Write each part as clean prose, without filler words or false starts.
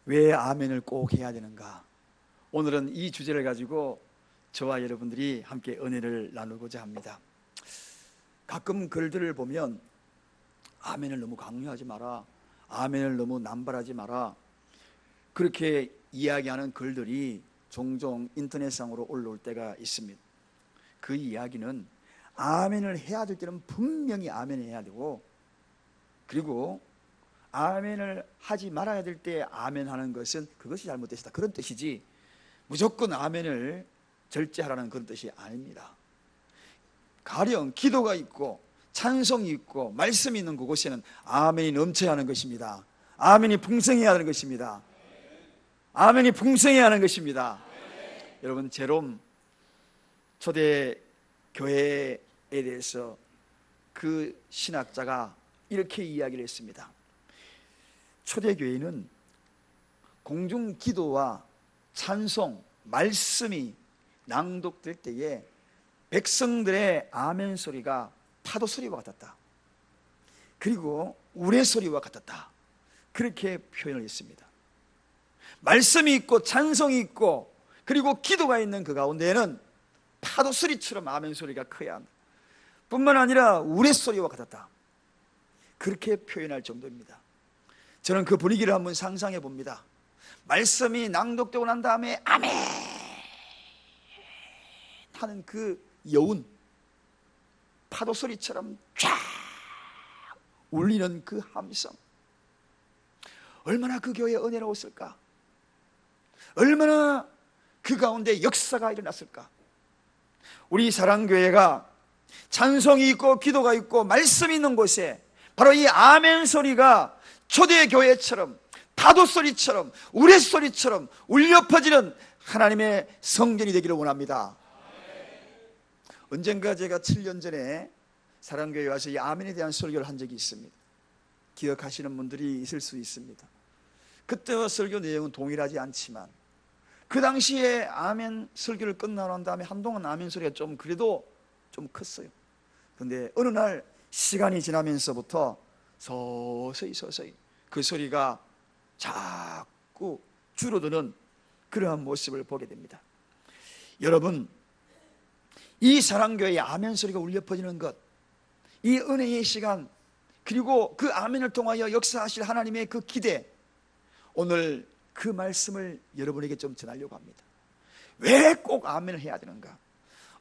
왜 아멘을 꼭 해야 되는가? 오늘은 이 주제를 가지고 저와 여러분들이 함께 은혜를 나누고자 합니다. 가끔 글들을 보면 아멘을 너무 강요하지 마라, 아멘을 너무 남발하지 마라, 그렇게 이야기하는 글들이 종종 인터넷상으로 올라올 때가 있습니다. 그 이야기는 아멘을 해야 될 때는 분명히 아멘을 해야 되고, 그리고 아멘을 하지 말아야 될 때 아멘하는 것은 그것이 잘못됐다, 그런 뜻이지 무조건 아멘을 절제하라는 그런 뜻이 아닙니다. 가령 기도가 있고 찬송이 있고 말씀이 있는 그곳에는 아멘이 넘쳐야 하는 것입니다. 아멘이 풍성해야 하는 것입니다. 아멘이 풍성해야 하는 것입니다. 여러분, 제롬 초대 교회에 대해서 그 신학자가 이렇게 이야기를 했습니다. 초대교회는 공중 기도와 찬송, 말씀이 낭독될 때에 백성들의 아멘 소리가 파도 소리와 같았다, 그리고 우레소리와 같았다, 그렇게 표현을 했습니다. 말씀이 있고 찬송이 있고 그리고 기도가 있는 그 가운데에는 파도 소리처럼 아멘 소리가 커야 한다, 뿐만 아니라 우레소리와 같았다, 그렇게 표현할 정도입니다. 저는 그 분위기를 한번 상상해 봅니다. 말씀이 낭독되고 난 다음에 아멘 하는 그 여운, 파도 소리처럼 쫙 울리는 그 함성, 얼마나 그 교회에 은혜로웠을까, 얼마나 그 가운데 역사가 일어났을까. 우리 사랑교회가 찬송이 있고 기도가 있고 말씀이 있는 곳에 바로 이 아멘 소리가 초대교회처럼 파도 소리처럼 우레소리처럼 울려 퍼지는 하나님의 성전이 되기를 원합니다. 언젠가 제가 7년 전에 사랑교회에 와서 이 아멘에 대한 설교를 한 적이 있습니다. 기억하시는 분들이 있을 수 있습니다. 그때와 설교 내용은 동일하지 않지만 그 당시에 아멘 설교를 끝나고 난 다음에 한동안 아멘 소리가 좀 그래도 좀 컸어요. 그런데 어느 날 시간이 지나면서부터 서서히 그 소리가 자꾸 줄어드는 그러한 모습을 보게 됩니다. 여러분, 이 사랑교회의 아멘 소리가 울려 퍼지는 것, 이 은혜의 시간, 그리고 그 아멘을 통하여 역사하실 하나님의 그 기대, 오늘 그 말씀을 여러분에게 좀 전하려고 합니다. 왜 꼭 아멘을 해야 되는가?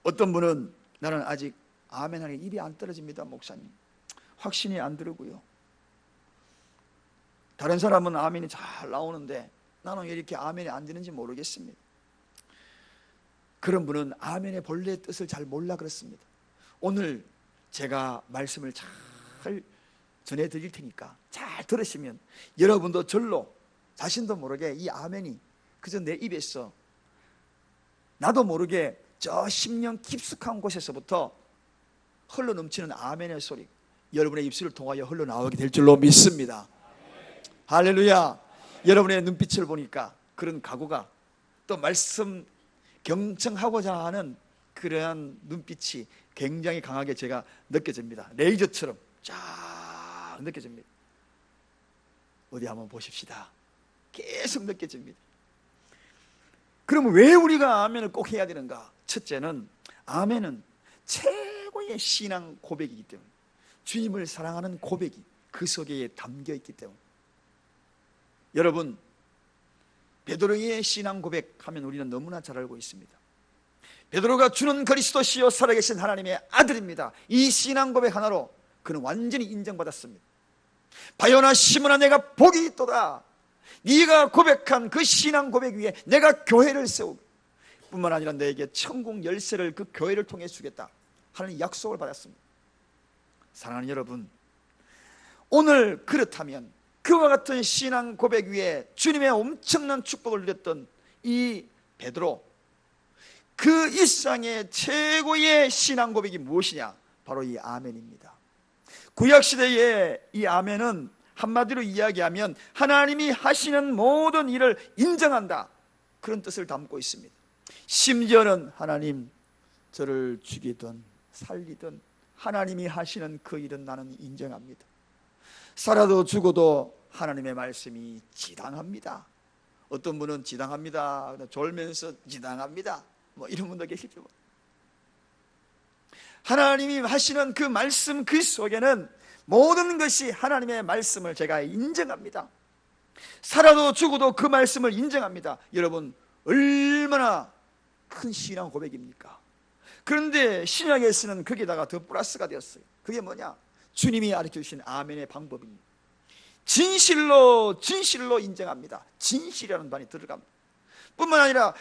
어떤 분은 나는 아직 아멘하는 입이 안 떨어집니다, 목사님. 확신이 안 들고요. 다른 사람은 아멘이 잘 나오는데 나는 왜 이렇게 아멘이 안 되는지 모르겠습니다. 그런 분은 아멘의 본래의 뜻을 잘 몰라 그렇습니다. 오늘 제가 말씀을 잘 전해드릴 테니까 잘 들으시면 여러분도 절로 자신도 모르게 이 아멘이 그저 내 입에서 나도 모르게 저 심령 깊숙한 곳에서부터 흘러넘치는 아멘의 소리, 여러분의 입술을 통하여 흘러나오게 될 줄로 믿습니다. 할렐루야. 여러분의 눈빛을 보니까 그런 각오가, 또 말씀 경청하고자 하는 그러한 눈빛이 굉장히 강하게 제가 느껴집니다. 레이저처럼 쫙 느껴집니다. 어디 한번 보십시다. 계속 느껴집니다. 그러면 왜 우리가 아멘을 꼭 해야 되는가? 첫째는 아멘은 최고의 신앙 고백이기 때문에, 주님을 사랑하는 고백이 그 속에 담겨 있기 때문에. 여러분, 베드로의 신앙 고백하면 우리는 너무나 잘 알고 있습니다. 베드로가 주는 그리스도시요 살아계신 하나님의 아들입니다. 이 신앙 고백 하나로 그는 완전히 인정받았습니다. 바요나 시몬아, 내가 복이 있도다. 네가 고백한 그 신앙 고백 위에 내가 교회를 세우고 뿐만 아니라 너에게 천국 열쇠를 그 교회를 통해 주겠다 하는 약속을 받았습니다. 사랑하는 여러분, 오늘 그렇다면 그와 같은 신앙 고백 위에 주님의 엄청난 축복을 누렸던 이 베드로, 그 일상의 최고의 신앙 고백이 무엇이냐? 바로 이 아멘입니다. 구약시대의 이 아멘은 한마디로 이야기하면 하나님이 하시는 모든 일을 인정한다, 그런 뜻을 담고 있습니다. 심지어는 하나님 저를 죽이든 살리든 하나님이 하시는 그 일은 나는 인정합니다. 살아도 죽어도 하나님의 말씀이 지당합니다. 어떤 분은 지당합니다, 졸면서 지당합니다, 뭐 이런 분도 계시죠. 하나님이 하시는 그 말씀 그 속에는 모든 것이 하나님의 말씀을 제가 인정합니다. 살아도 죽어도 그 말씀을 인정합니다. 여러분, 얼마나 큰 신앙 고백입니까? 그런데 신약에서는 거기다가 더 플러스가 되었어요. 그게 뭐냐? 주님이 가르쳐주신 아멘의 방법입니다. 진실로 진실로 인정합니다. 진실이라는 말이 들어갑니다. 뿐만 아니라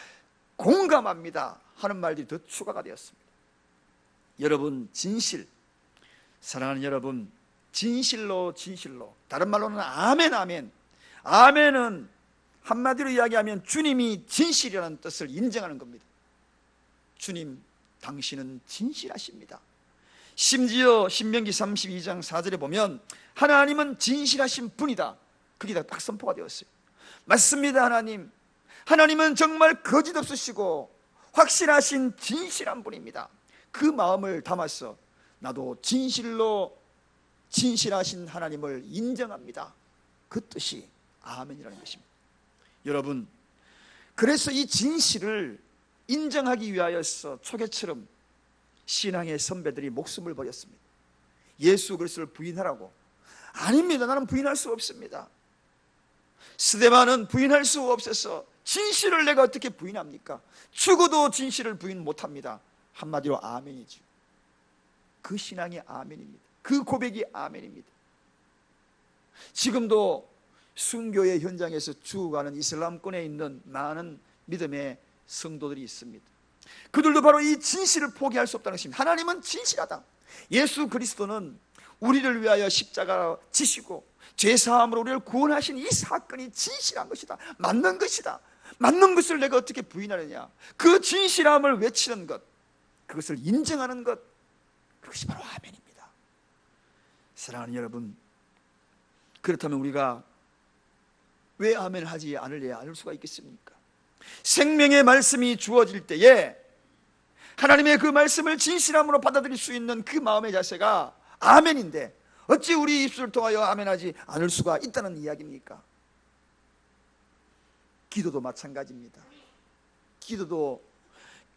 공감합니다 하는 말들이 더 추가가 되었습니다. 여러분, 진실, 사랑하는 여러분, 진실로 진실로, 다른 말로는 아멘 아멘. 아멘은 한마디로 이야기하면 주님이 진실이라는 뜻을 인정하는 겁니다. 주님, 당신은 진실하십니다. 심지어 신명기 32장 4절에 보면 하나님은 진실하신 분이다, 거기다 딱 선포가 되었어요. 맞습니다. 하나님, 하나님은 정말 거짓 없으시고 확실하신 진실한 분입니다. 그 마음을 담아서 나도 진실로 진실하신 하나님을 인정합니다, 그 뜻이 아멘이라는 것입니다. 여러분, 그래서 이 진실을 인정하기 위하여서 초계처럼 신앙의 선배들이 목숨을 버렸습니다. 예수 그리스도를 부인하라고. 아닙니다, 나는 부인할 수 없습니다. 스데반은 부인할 수 없어서 진실을 내가 어떻게 부인합니까? 죽어도 진실을 부인 못합니다. 한마디로 아멘이죠. 그 신앙이 아멘입니다. 그 고백이 아멘입니다. 지금도 순교의 현장에서 죽어가는 이슬람권에 있는 많은 믿음의 성도들이 있습니다. 그들도 바로 이 진실을 포기할 수 없다는 것입니다. 하나님은 진실하다. 예수 그리스도는 우리를 위하여 십자가 지시고 죄사함으로 우리를 구원하신 이 사건이 진실한 것이다, 맞는 것이다. 맞는 것을 내가 어떻게 부인하느냐? 그 진실함을 외치는 것, 그것을 인정하는 것, 그것이 바로 아멘입니다. 사랑하는 여러분, 그렇다면 우리가 왜 아멘을 하지 않을 수가 있겠습니까? 생명의 말씀이 주어질 때에 하나님의 그 말씀을 진실함으로 받아들일 수 있는 그 마음의 자세가 아멘인데 어찌 우리 입술을 통하여 아멘하지 않을 수가 있다는 이야기입니까? 기도도 마찬가지입니다. 기도도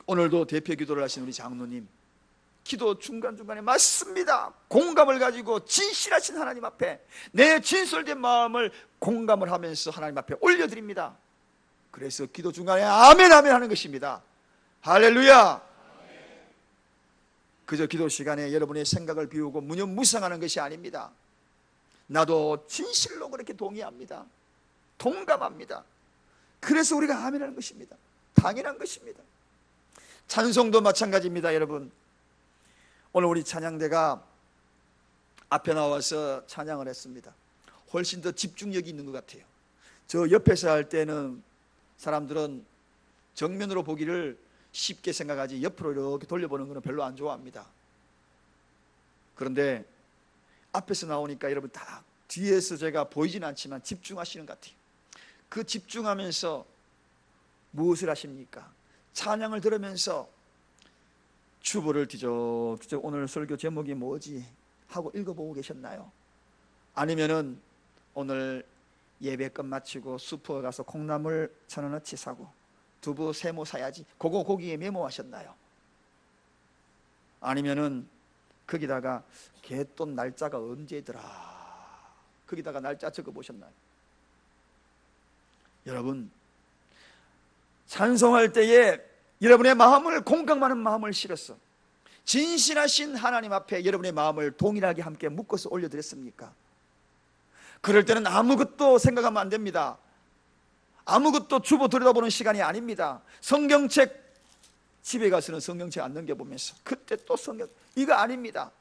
오늘도 대표 기도를 하신 우리 장로님, 기도 중간중간에 맞습니다, 공감을 가지고 진실하신 하나님 앞에 내 진솔된 마음을 공감을 하면서 하나님 앞에 올려드립니다. 그래서 기도 중간에 아멘 아멘 하는 것입니다. 할렐루야. 그저 기도 시간에 여러분의 생각을 비우고 무념무상하는 것이 아닙니다. 나도 진실로 그렇게 동의합니다, 동감합니다. 그래서 우리가 아멘 하는 것입니다. 당연한 것입니다. 찬송도 마찬가지입니다. 여러분, 오늘 우리 찬양대가 앞에 나와서 찬양을 했습니다. 훨씬 더 집중력이 있는 것 같아요. 저 옆에서 할 때는 사람들은 정면으로 보기를 쉽게 생각하지 옆으로 이렇게 돌려보는 것은 별로 안 좋아합니다. 그런데 앞에서 나오니까 여러분 다 뒤에서 제가 보이진 않지만 집중하시는 것 같아요. 그 집중하면서 무엇을 하십니까? 찬양을 들으면서 주보를 뒤적뒤적 오늘 설교 제목이 뭐지 하고 읽어보고 계셨나요? 아니면은 오늘 예배 끝 마치고 슈퍼 가서 콩나물 1,000원어치 사고 두부 세모 사야지, 그거 거기에 메모하셨나요? 아니면은 거기다가 개돈 날짜가 언제더라 거기다가 날짜 적어 보셨나요? 여러분, 찬송할 때에 여러분의 마음을, 공감하는 마음을 실어서 진실하신 하나님 앞에 여러분의 마음을 동일하게 함께 묶어서 올려드렸습니까? 그럴 때는 아무것도 생각하면 안 됩니다. 아무것도 주보 들여다보는 시간이 아닙니다. 성경책, 집에 가서는 성경책 안 넘겨보면서 그때 또 성경, 이거 아닙니다.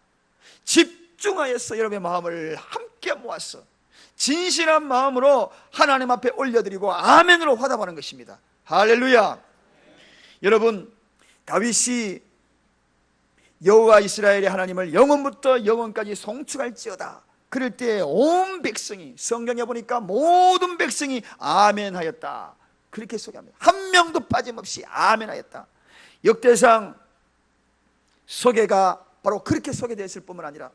집중하여서 여러분의 마음을 함께 모아서 진실한 마음으로 하나님 앞에 올려드리고 아멘으로 화답하는 것입니다. 할렐루야. 여러분, 다윗이 여호와 이스라엘의 하나님을 영원부터 영원까지 송축할지어다, 그럴 때 온 백성이, 성경에 보니까 모든 백성이 아멘하였다, 그렇게 소개합니다. 한 명도 빠짐없이 아멘하였다. 역대상 소개가 바로 그렇게 소개되었을 뿐만 아니라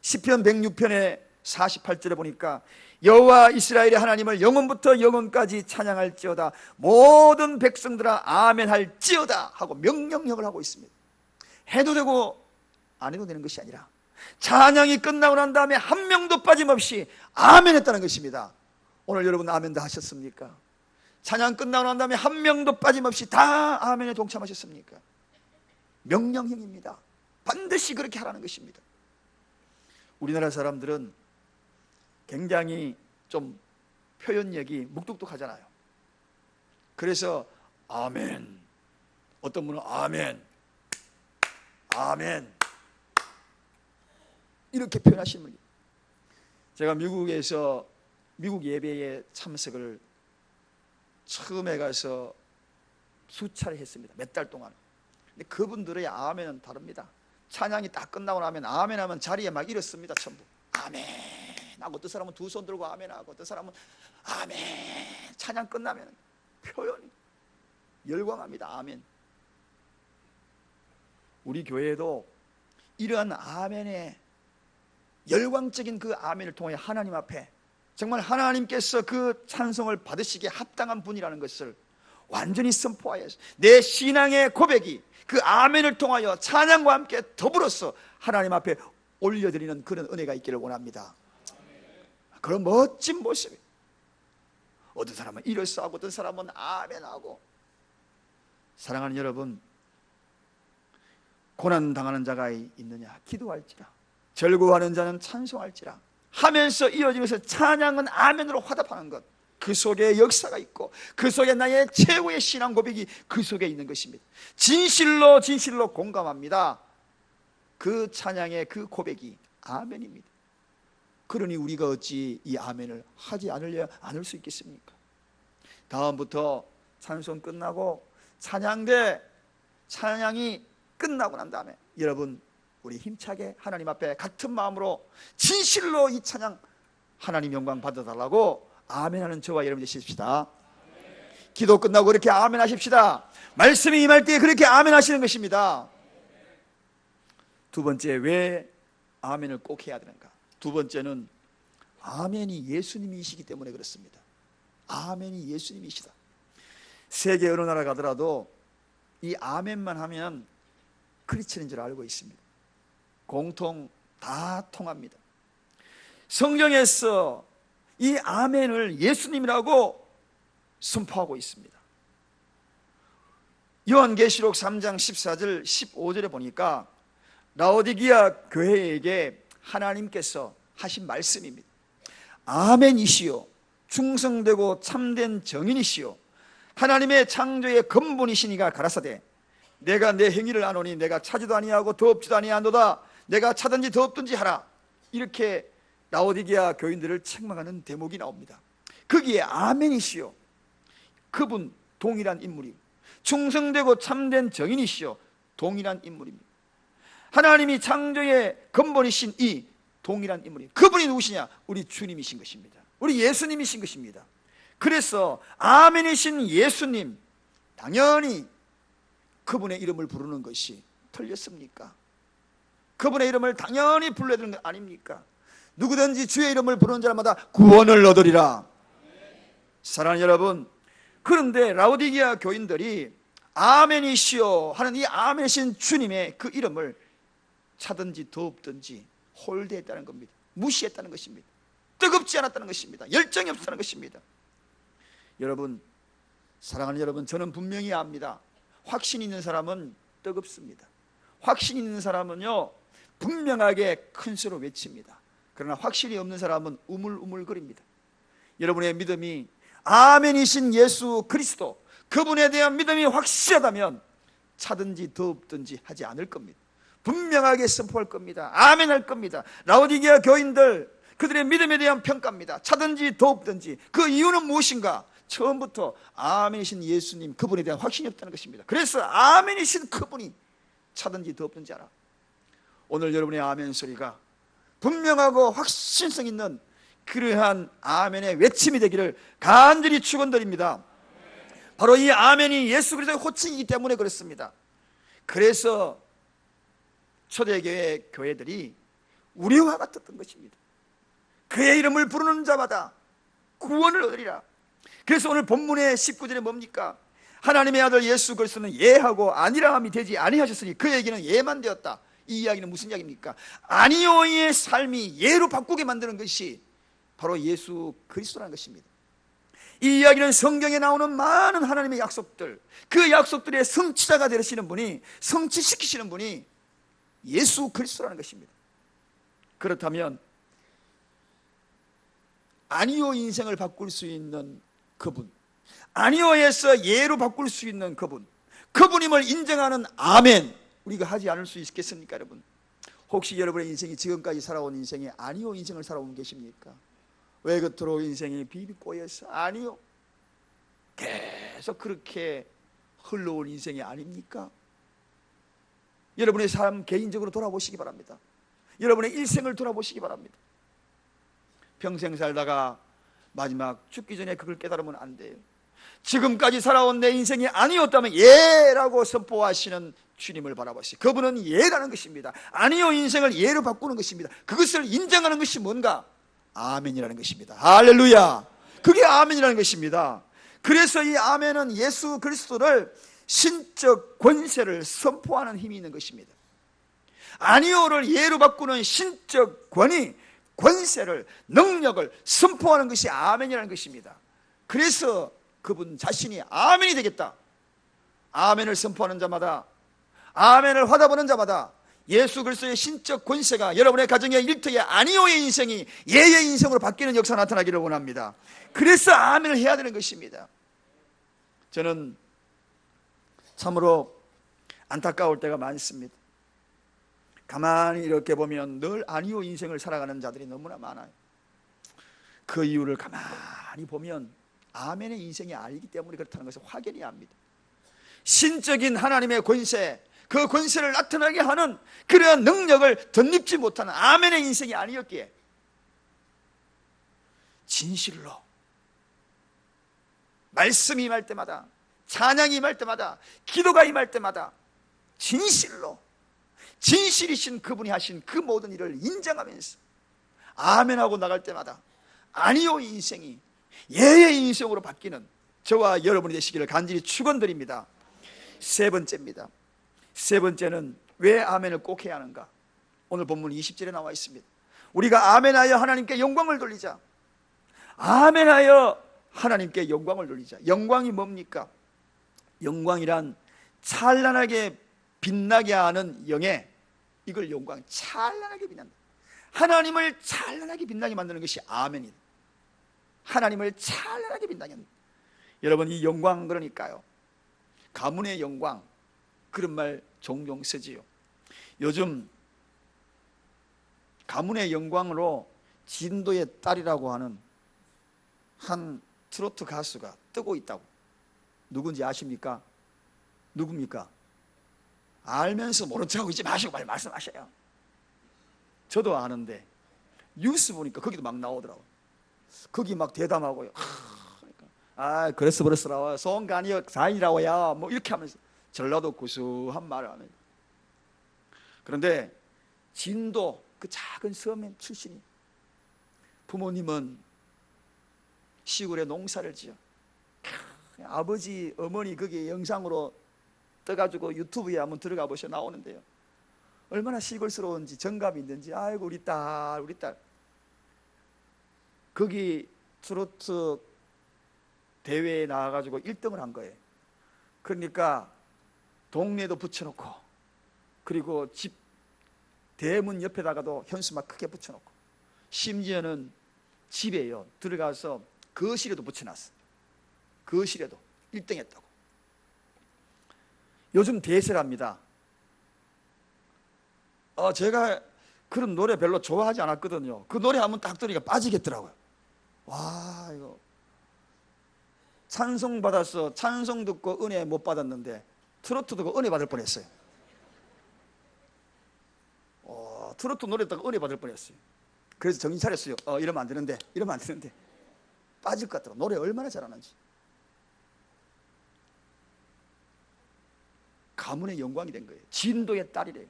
시편 106편에 48절에 보니까 여호와 이스라엘의 하나님을 영원부터 영원까지 찬양할지어다, 모든 백성들아 아멘 할지어다 하고 명령형을 하고 있습니다. 해도 되고 안 해도 되는 것이 아니라 찬양이 끝나고 난 다음에 한 명도 빠짐없이 아멘 했다는 것입니다. 오늘 여러분 아멘 다 하셨습니까? 찬양 끝나고 난 다음에 한 명도 빠짐없이 다 아멘에 동참하셨습니까? 명령형입니다. 반드시 그렇게 하라는 것입니다. 우리나라 사람들은 굉장히 좀 표현력이 묵뚝뚝하잖아요. 그래서 아멘, 어떤 분은 아멘, 아멘 이렇게 표현하시는 분이. 제가 미국에서 미국 예배에 참석을 처음에 가서 수차례 했습니다. 몇 달 동안. 근데 그분들의 아멘은 다릅니다. 찬양이 딱 끝나고 나면 아멘 하면 자리에 막 일었습니다. 전부 아멘 하고, 어떤 사람은 두 손 들고 아멘 하고, 어떤 사람은 아멘. 찬양 끝나면 표현이 열광합니다. 아멘. 우리 교회도 이러한 아멘의 열광적인 그 아멘을 통해 하나님 앞에 정말 하나님께서 그 찬송을 받으시기에 합당한 분이라는 것을 완전히 선포하여 내 신앙의 고백이 그 아멘을 통하여 찬양과 함께 더불어서 하나님 앞에 올려드리는 그런 은혜가 있기를 원합니다. 그런 멋진 모습이, 어떤 사람은 일어서하고 어떤 사람은 아멘하고. 사랑하는 여러분, 고난당하는 자가 있느냐 기도할지라, 절구하는 자는 찬송할지라 하면서 이어지면서 찬양은 아멘으로 화답하는 것, 그 속에 역사가 있고 그 속에 나의 최고의 신앙 고백이 그 속에 있는 것입니다. 진실로 진실로 공감합니다. 그 찬양의 그 고백이 아멘입니다. 그러니 우리가 어찌 이 아멘을 하지 않을 수 있겠습니까? 다음부터 찬송 끝나고 찬양이 끝나고 난 다음에 여러분, 우리 힘차게 하나님 앞에 같은 마음으로 진실로 이 찬양 하나님 영광 받아달라고 아멘하는 저와 여러분 되십시다. 기도 끝나고 그렇게 아멘 하십시다. 말씀이 임할 때 그렇게 아멘 하시는 것입니다. 두 번째, 왜 아멘을 꼭 해야 되는가? 두 번째는 아멘이 예수님이시기 때문에 그렇습니다. 아멘이 예수님이시다. 세계 어느 나라 가더라도 이 아멘만 하면 크리스천인 줄 알고 있습니다. 공통 다 통합니다. 성경에서 이 아멘을 예수님이라고 선포하고 있습니다. 요한계시록 3장 14절 15절에 보니까 라오디게아 교회에게 하나님께서 하신 말씀입니다. 아멘이시요 충성되고 참된 정인이시요 하나님의 창조의 근본이시니가 가라사대 내가 내 행위를 아노니 내가 차지도 아니하고 더없지도 아니하노다. 내가 차든지 더없든지 하라. 이렇게 라오디게아 교인들을 책망하는 대목이 나옵니다. 거기에 아멘이시요, 그분 동일한 인물이고 충성되고 참된 정인이시요 동일한 인물입니다. 하나님이 창조의 근본이신 이 동일한 인물이, 그분이 누구시냐? 우리 주님이신 것입니다. 우리 예수님이신 것입니다. 그래서 아멘이신 예수님, 당연히 그분의 이름을 부르는 것이 틀렸습니까? 그분의 이름을 당연히 불러야 되는 것 아닙니까? 누구든지 주의 이름을 부르는 자마다 구원을 얻으리라. 사랑하는 여러분, 그런데 라오디게아 교인들이 아멘이시오 하는 이 아멘이신 주님의 그 이름을 차든지 더없든지 홀대했다는 겁니다. 무시했다는 것입니다. 뜨겁지 않았다는 것입니다. 열정이 없었다는 것입니다. 여러분, 사랑하는 여러분, 저는 분명히 압니다. 확신 있는 사람은 뜨겁습니다. 확신 있는 사람은요 분명하게 큰 소리로 외칩니다. 그러나 확신이 없는 사람은 우물우물거립니다. 여러분의 믿음이 아멘이신 예수 그리스도, 그분에 대한 믿음이 확실하다면 차든지 더없든지 하지 않을 겁니다. 분명하게 선포할 겁니다. 아멘할 겁니다. 라오디게아 교인들, 그들의 믿음에 대한 평가입니다. 차든지 더없든지. 그 이유는 무엇인가? 처음부터 아멘이신 예수님, 그분에 대한 확신이 없다는 것입니다. 그래서 아멘이신 그분이 차든지 더없든지 하라. 오늘 여러분의 아멘 소리가 분명하고 확신성 있는 그러한 아멘의 외침이 되기를 간절히 축원드립니다. 바로 이 아멘이 예수 그리스도의 호칭이기 때문에 그렇습니다. 그래서 초대교회 교회들이 우리와 같았던 것입니다. 그의 이름을 부르는 자마다 구원을 얻으리라. 그래서 오늘 본문의 19절에 뭡니까? 하나님의 아들 예수 그리스도는 예하고 아니라함이 되지 아니하셨으니 그에게는 예만 되었다. 이 이야기는 무슨 이야기입니까? 아니오의 삶이 예로 바꾸게 만드는 것이 바로 예수 그리스도라는 것입니다. 이 이야기는 성경에 나오는 많은 하나님의 약속들, 그 약속들의 성취자가 되시는 분이, 성취시키시는 분이 예수 그리스도라는 것입니다. 그렇다면 아니오 인생을 바꿀 수 있는 그분, 아니오에서 예로 바꿀 수 있는 그분, 그분임을 인정하는 아멘, 우리가 하지 않을 수 있겠습니까? 여러분, 혹시 여러분의 인생이 지금까지 살아온 인생에 아니오 인생을 살아온 계십니까? 왜 그토록 인생이 비비꼬여서 아니요, 계속 그렇게 흘러온 인생이 아닙니까? 여러분의 삶 개인적으로 돌아보시기 바랍니다. 여러분의 일생을 돌아보시기 바랍니다. 평생 살다가 마지막 죽기 전에 그걸 깨달으면 안 돼요. 지금까지 살아온 내 인생이 아니었다면 예라고 선포하시는 주님을 바라보시오. 그분은 예라는 것입니다. 아니요 인생을 예로 바꾸는 것입니다. 그것을 인정하는 것이 뭔가? 아멘이라는 것입니다. 할렐루야. 그게 아멘이라는 것입니다. 그래서 이 아멘은 예수 그리스도를 신적 권세를 선포하는 힘이 있는 것입니다. 아니오를 예로 바꾸는 신적 권위, 권세를, 능력을 선포하는 것이 아멘이라는 것입니다. 그래서 그분 자신이 아멘이 되겠다, 아멘을 선포하는 자마다, 아멘을 화답하는 자마다 예수 그리스도의 신적 권세가 여러분의 가정의 일터의 아니오의 인생이 예의 인생으로 바뀌는 역사가 나타나기를 원합니다. 그래서 아멘을 해야 되는 것입니다. 저는 참으로 안타까울 때가 많습니다. 가만히 이렇게 보면 늘 아니오 인생을 살아가는 자들이 너무나 많아요. 그 이유를 가만히 보면 아멘의 인생이 아니기 때문에 그렇다는 것을 확연히 압니다. 신적인 하나님의 권세, 그 권세를 나타나게 하는 그러한 능력을 덧입지 못하는 아멘의 인생이 아니었기에 진실로 말씀이 임할 때마다, 찬양이 임할 때마다, 기도가 임할 때마다 진실로 진실이신 그분이 하신 그 모든 일을 인정하면서 아멘하고 나갈 때마다 아니요 인생이 예의 인생으로 바뀌는 저와 여러분이 되시기를 간절히 축원드립니다. 세 번째입니다. 세 번째는 왜 아멘을 꼭 해야 하는가? 오늘 본문 20절에 나와 있습니다. 우리가 아멘하여 하나님께 영광을 돌리자. 아멘하여 하나님께 영광을 돌리자. 영광이 뭡니까? 영광이란 찬란하게 빛나게 하는 영예, 이걸 영광, 찬란하게 빛난다. 하나님을 찬란하게 빛나게 만드는 것이 아멘이다. 하나님을 찬란하게 빛나게 합니다. 여러분, 이 영광, 그러니까요, 가문의 영광, 그런 말 종종 쓰지요. 요즘 가문의 영광으로 진도의 딸이라고 하는 한 트로트 가수가 뜨고 있다고. 누군지 아십니까? 누굽니까? 알면서 모른 척하고 있지 마시고 빨리 말씀하셔요. 저도 아는데 뉴스 보니까 거기도 막 나오더라고요. 거기 막 대담하고요. 그래서 버렸으라고 송간이요 사인이라고야 뭐 이렇게 하면서 전라도 구수한 말을 하는. 그런데 진도 그 작은 섬의 출신이, 부모님은 시골에 농사를 지어, 아버지 어머니 거기 영상으로 떠가지고 유튜브에 한번 들어가 보셔 나오는데요, 얼마나 시골스러운지 정감이 있는지. 아이고 우리 딸 거기 트로트 대회에 나와가지고 1등을 한 거예요. 그러니까 동네도 붙여놓고, 그리고 집 대문 옆에다가도 현수막 크게 붙여놓고, 심지어는 집에요 들어가서 거실에도 붙여놨어. 거실에도 1등 했다고. 요즘 대세랍니다. 제가 그런 노래 별로 좋아하지 않았거든요. 그 노래 한번 딱 들으니까 빠지겠더라고요. 와, 이거 찬송 받았어. 찬송 듣고 은혜 못 받았는데 트로트 듣고 은혜 받을 뻔했어요. 트로트 노래 듣고 은혜 받을 뻔했어요. 그래서 정신 차렸어요. 이러면 안 되는데, 이러면 안 되는데. 빠질 것 같더라고. 노래 얼마나 잘하는지. 가문의 영광이 된 거예요. 진도의 딸이래요.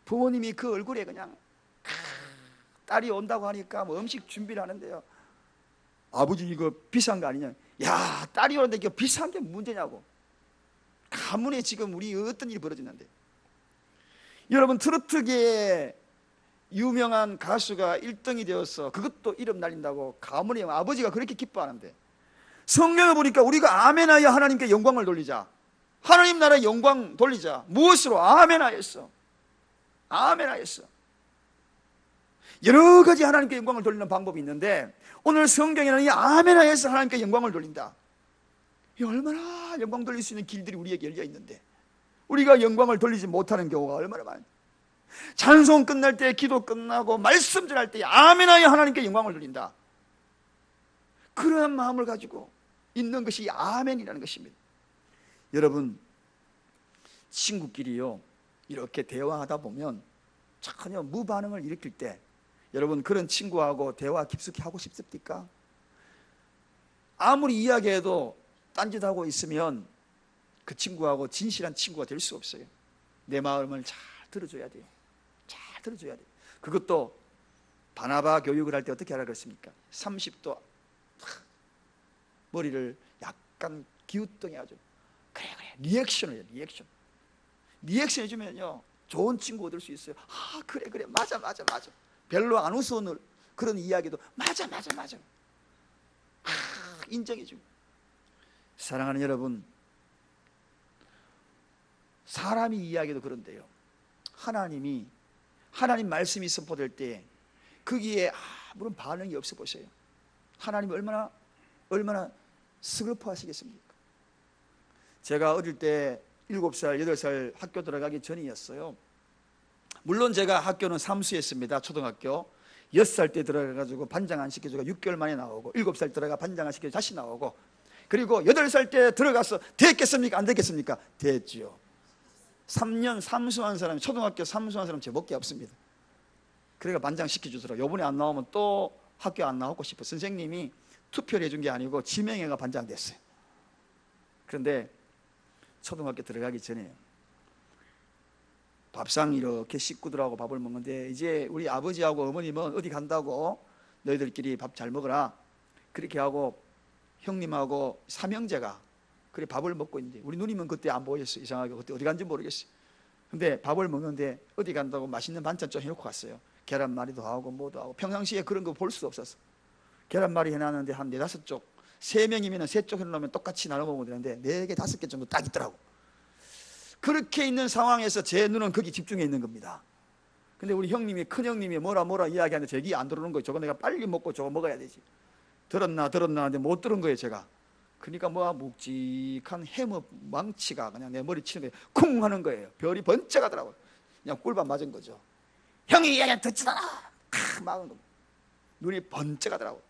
부모님이 그 얼굴에 그냥 딸이 온다고 하니까 뭐 음식 준비를 하는데요, 아버지 이거 비싼 거 아니냐, 야 딸이 오는데 이거 비싼 게 문제냐고. 가문에 지금 우리 어떤 일이 벌어지는데, 여러분 트로트계에 유명한 가수가 1등이 되어서 그것도 이름 날린다고 가문의 아버지가 그렇게 기뻐하는데, 성경에 보니까 우리가 아멘하여 하나님께 영광을 돌리자, 하나님 나라의 영광 돌리자. 무엇으로? 아멘하였어. 아멘하였어. 여러 가지 하나님께 영광을 돌리는 방법이 있는데, 오늘 성경에는 이 아멘하여서 하나님께 영광을 돌린다. 이 얼마나 영광 돌릴 수 있는 길들이 우리에게 열려 있는데, 우리가 영광을 돌리지 못하는 경우가 얼마나 많아요. 찬송 끝날 때, 기도 끝나고 말씀 전할 때 아멘하여 하나님께 영광을 돌린다. 그러한 마음을 가지고 있는 것이 아멘이라는 것입니다. 여러분, 친구끼리요 이렇게 대화하다 보면 전혀 무반응을 일으킬 때, 여러분 그런 친구하고 대화 깊숙이 하고 싶습니까? 아무리 이야기해도 딴짓하고 있으면 그 친구하고 진실한 친구가 될 수 없어요. 내 마음을 잘 들어줘야 돼요. 잘 들어줘야 돼요. 그것도 바나바 교육을 할 때 어떻게 하라 그랬습니까? 30도 머리를 약간 기우뚱해 가지고 그래 리액션을 해요. 리액션 해주면요 좋은 친구 얻을 수 있어요. 아 그래 맞아 별로 안 우스운 그런 이야기도 맞아 인정해주고. 사랑하는 여러분, 사람이 이야기도 그런데요, 하나님 말씀이 선포될 때 거기에 아무런 반응이 없어 보세요. 하나님이 얼마나 슬퍼하시겠습니까? 제가 어릴 때 7살, 8살 학교 들어가기 전이었어요. 물론 제가 학교는 삼수했습니다. 초등학교 6살 때 들어가가지고 반장 안 시켜주고 6개월 만에 나오고, 7살 들어가 반장 안 시켜주고 다시 나오고, 그리고 8살 때 들어가서 됐겠습니까? 안 됐겠습니까? 됐지요. 3년 삼수한 사람이, 초등학교 삼수한 사람 제밖에 없습니다. 그러니까 반장 시켜주더라고요. 요번에 안 나오면 또 학교 안 나오고 싶어. 선생님이 투표를 해준 게 아니고 지명해가 반장 됐어요. 그런데 초등학교 들어가기 전에 밥상 이렇게 식구들하고 밥을 먹는데, 이제 우리 아버지하고 어머님은 어디 간다고 너희들끼리 밥 잘 먹어라 그렇게 하고, 형님하고 삼형제가 그래 밥을 먹고 있는데, 우리 누님은 그때 안 보였어요. 이상하게 그때 어디 간지 모르겠어요. 근데 밥을 먹는데 어디 간다고 맛있는 반찬 좀 해놓고 갔어요. 계란말이도 하고 뭐도 하고. 평상시에 그런 거 볼 수 없었어. 계란말이 해놨는데 한 4-5쪽, 3명이면 3쪽 해놓으면 똑같이 나눠 먹으면 되는데 4개, 5개 정도 딱 있더라고. 그렇게 있는 상황에서 제 눈은 거기 집중해 있는 겁니다. 근데 우리 형님이, 큰형님이 뭐라 이야기하는데 제 귀 안 들어오는 거예요. 저거 내가 빨리 먹고 저거 먹어야 되지. 들었나 하는데 못 들은 거예요 제가. 그러니까 묵직한 해머 망치가 그냥 내 머리 치는 거예요. 쿵 하는 거예요. 별이 번쩍 하더라고요. 그냥 꿀밤 맞은 거죠. 형이 이야기 듣지도 않아. 막은 겁니다. 눈이 번쩍 하더라고요.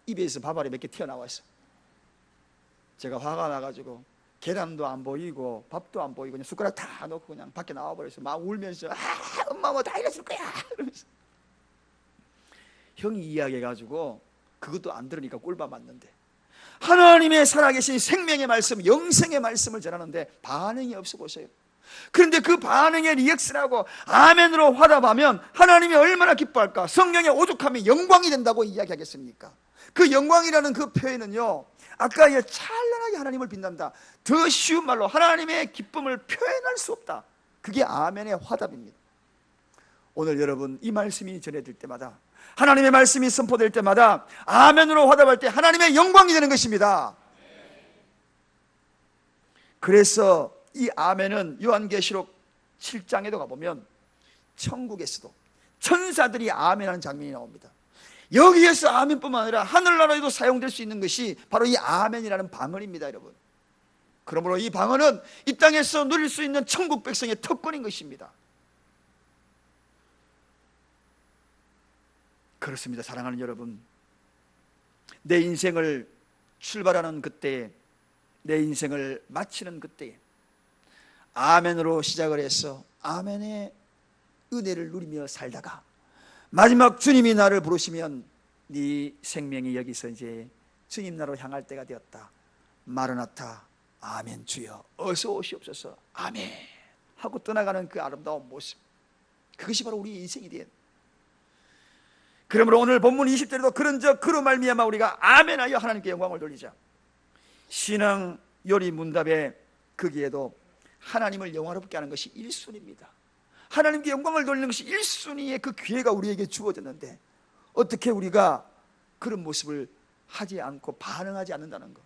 입에서 밥알이 몇 개 튀어나왔어. 제가 화가 나가지고 계란도 안 보이고 밥도 안 보이고 그냥 숟가락 다 넣고 그냥 밖에 나와버렸어요. 막 울면서 엄마 뭐 다 이랬을 거야 이러면서. 형이 이야기해가지고 그것도 안 들으니까 꿀밤 맞는데, 하나님의 살아계신 생명의 말씀, 영생의 말씀을 전하는데 반응이 없어 보세요. 그런데 그 반응에 리액션하고 아멘으로 화답하면 하나님이 얼마나 기뻐할까. 성경의 오죽하면 영광이 된다고 이야기하겠습니까? 그 영광이라는 그 표현은요, 아까 찬란하게 하나님을 빛난다, 더 쉬운 말로 하나님의 기쁨을 표현할 수 없다. 그게 아멘의 화답입니다. 오늘 여러분 이 말씀이 전해질 때마다, 하나님의 말씀이 선포될 때마다 아멘으로 화답할 때 하나님의 영광이 되는 것입니다. 그래서 이 아멘은 요한계시록 7장에도 가보면 천국에서도 천사들이 아멘하는 장면이 나옵니다. 여기에서 아멘뿐만 아니라 하늘나라에도 사용될 수 있는 것이 바로 이 아멘이라는 방언입니다, 여러분. 그러므로 이 방언은 이 땅에서 누릴 수 있는 천국 백성의 특권인 것입니다. 그렇습니다. 사랑하는 여러분, 내 인생을 출발하는 그때에, 내 인생을 마치는 그때에 아멘으로 시작을 해서 아멘의 은혜를 누리며 살다가 마지막 주님이 나를 부르시면 네 생명이 여기서 이제 주님 나로 향할 때가 되었다. 마르나타, 아멘, 주여 어서 오시옵소서, 아멘 하고 떠나가는 그 아름다운 모습, 그것이 바로 우리 인생이 된. 그러므로 오늘 본문 20절에도 그런즉 그로 말미암아 우리가 아멘하여 하나님께 영광을 돌리자. 신앙 요리 문답에 거기에도 하나님을 영화롭게 하는 것이 1순위입니다. 하나님께 영광을 돌리는 것이 1순위의 그 기회가 우리에게 주어졌는데 어떻게 우리가 그런 모습을 하지 않고 반응하지 않는다는 것.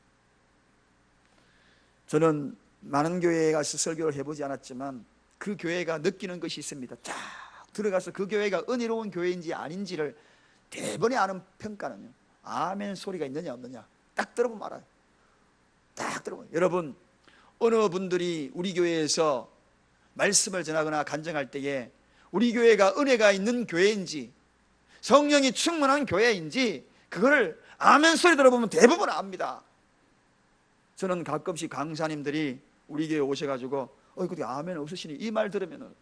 저는 많은 교회에 가서 설교를 해보지 않았지만 그 교회가 느끼는 것이 있습니다. 쫙 들어가서 그 교회가 은혜로운 교회인지 아닌지를 대번에 아는 평가는요, 아멘 소리가 있느냐 없느냐 딱 들어보면 알아요. 딱 들어보면. 여러분, 어느 분들이 우리 교회에서 말씀을 전하거나 간증할 때에 우리 교회가 은혜가 있는 교회인지 성령이 충만한 교회인지 그거를 아멘 소리 들어보면 대부분 압니다. 저는 가끔씩 강사님들이 우리 교회 오셔가지고 근데 아멘 없으시니 이 말 들으면은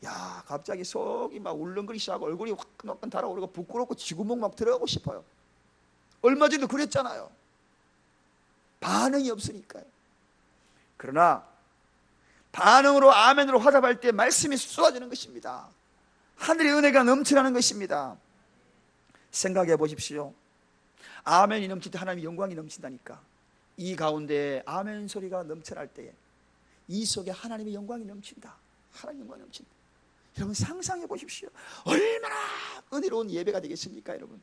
야 갑자기 속이 막 울렁거리기 시작하고 얼굴이 확 달아오르고 부끄럽고 지구멍 막 들어가고 싶어요. 얼마 전에도 그랬잖아요. 반응이 없으니까요. 그러나 반응으로 아멘으로 화답할 때 말씀이 쏟아지는 것입니다. 하늘의 은혜가 넘쳐나는 것입니다. 생각해 보십시오. 아멘이 넘칠 때 하나님의 영광이 넘친다니까. 이 가운데 아멘 소리가 넘쳐날 때에 이 속에 하나님의 영광이 넘친다. 하나님의 영광이 넘친다. 여러분 상상해 보십시오. 얼마나 은혜로운 예배가 되겠습니까 여러분.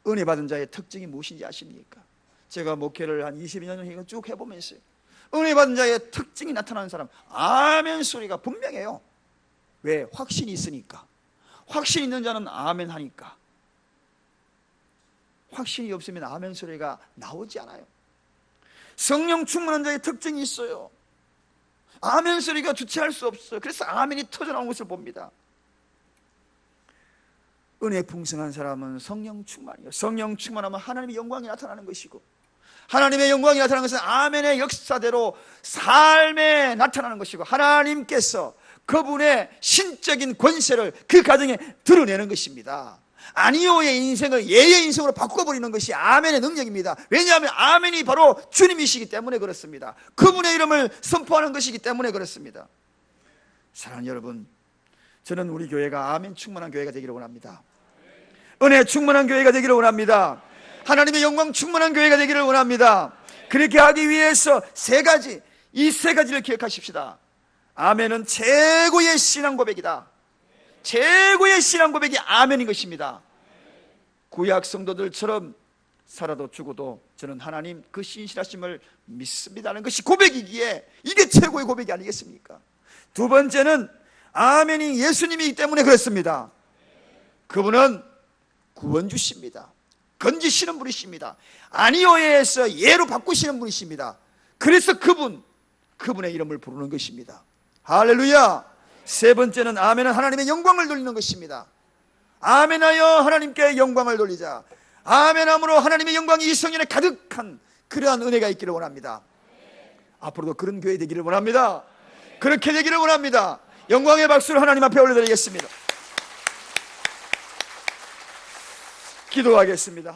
은혜 받은 자의 특징이 무엇인지 아십니까? 제가 목회를 한 20년 쭉 해보면서 은혜 받은 자의 특징이 나타나는 사람 아멘 소리가 분명해요. 왜? 확신이 있으니까. 확신 있는 자는 아멘 하니까. 확신이 없으면 아멘 소리가 나오지 않아요. 성령 충만한 자의 특징이 있어요. 아멘 소리가 주체할 수 없어요. 그래서 아멘이 터져나온 것을 봅니다. 은혜 풍성한 사람은 성령 충만이에요. 성령 충만하면 하나님의 영광이 나타나는 것이고 하나님의 영광이 나타나는 것은 아멘의 역사대로 삶에 나타나는 것이고 하나님께서 그분의 신적인 권세를 그 가정에 드러내는 것입니다. 아니오의 인생을 예의 인생으로 바꿔버리는 것이 아멘의 능력입니다. 왜냐하면 아멘이 바로 주님이시기 때문에 그렇습니다. 그분의 이름을 선포하는 것이기 때문에 그렇습니다. 사랑하는 여러분, 저는 우리 교회가 아멘 충만한 교회가 되기를 원합니다. 은혜 충만한 교회가 되기를 원합니다. 하나님의 영광 충만한 교회가 되기를 원합니다. 그렇게 하기 위해서 이 세 가지를 기억하십시다. 아멘은 최고의 신앙 고백이다. 최고의 신앙 고백이 아멘인 것입니다. 구약 성도들처럼 살아도 죽어도 저는 하나님 그 신실하심을 믿습니다는 것이 고백이기에 이게 최고의 고백이 아니겠습니까? 두 번째는 아멘이 예수님이기 때문에 그렇습니다. 그분은 구원주십니다. 건지시는 분이십니다. 아니오에서 예로 바꾸시는 분이십니다. 그래서 그분의 이름을 부르는 것입니다. 할렐루야. 세 번째는 아멘은 하나님의 영광을 돌리는 것입니다. 아멘하여 하나님께 영광을 돌리자. 아멘함으로 하나님의 영광이 이 성전에 가득한 그러한 은혜가 있기를 원합니다. 앞으로도 그런 교회 되기를 원합니다. 그렇게 되기를 원합니다. 영광의 박수를 하나님 앞에 올려드리겠습니다. 기도하겠습니다.